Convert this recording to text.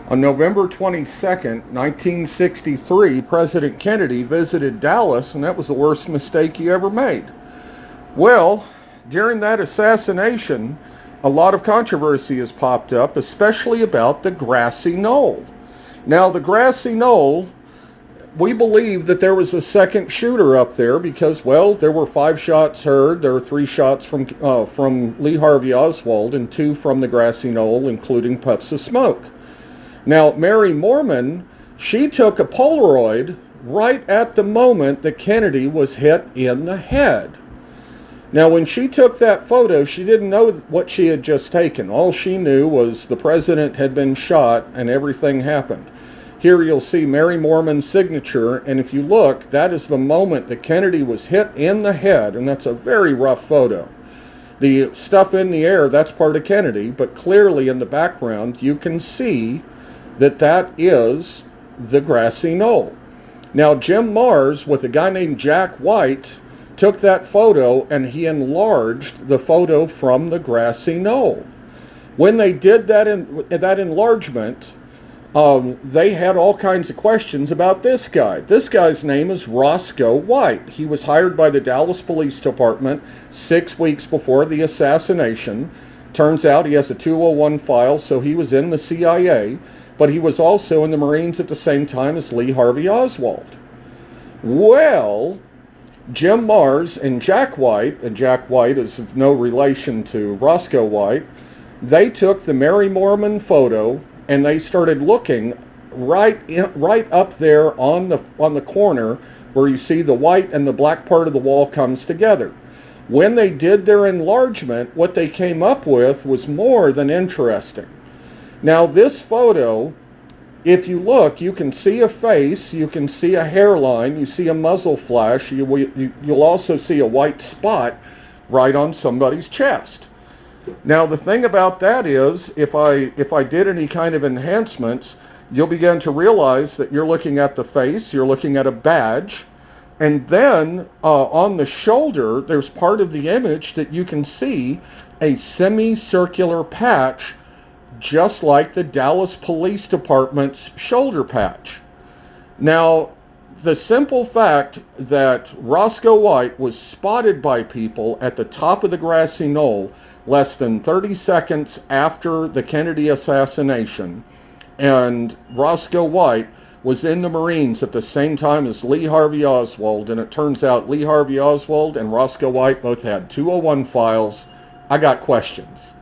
On November 22nd, 1963, President Kennedy visited Dallas, and that was the worst mistake he ever made. Well, during that assassination, a lot of controversy has popped up, especially about the Grassy Knoll. Now, the Grassy Knoll, we believe that there was a second shooter up there because, well, there were 5 shots heard. There were 3 shots from Lee Harvey Oswald and 2 from the Grassy Knoll, including puffs of smoke. Now, Mary Mormon, she took a Polaroid right at the moment that Kennedy was hit in the head. Now, when she took that photo, she didn't know what she had just taken. All she knew was the president had been shot and everything happened. Here you'll see Mary Mormon's signature, and if you look, that is the moment that Kennedy was hit in the head, and that's a very rough photo. The stuff in the air, that's part of Kennedy, but clearly in the background, you can see that is the Grassy Knoll. Now, Jim Mars, with a guy named Jack White, took that photo and he enlarged the photo from the Grassy Knoll. When they did that enlargement, they had all kinds of questions about this guy. This guy's name is Rosco White. He was hired by the Dallas Police Department 6 weeks before the assassination. Turns out he has a 201 file, so he was in the CIA, but he was also in the Marines at the same time as Lee Harvey Oswald. Well, Jim Mars and Jack White is of no relation to Rosco White, they took the Mary Mormon photo and they started looking right up there on the corner where you see the white and the black part of the wall comes together. When they did their enlargement, what they came up with was more than interesting. Now, this photo, if you look, you can see a face, you can see a hairline, you see a muzzle flash, you'll also see a white spot right on somebody's chest. Now, the thing about that is, if I did any kind of enhancements, you'll begin to realize that you're looking at the face, you're looking at a badge, and then on the shoulder, there's part of the image that you can see a semicircular patch, just like the Dallas Police Department's shoulder patch. Now, the simple fact that Rosco White was spotted by people at the top of the Grassy Knoll less than 30 seconds after the Kennedy assassination, and Rosco White was in the Marines at the same time as Lee Harvey Oswald, and it turns out Lee Harvey Oswald and Rosco White both had 201 files. I got questions.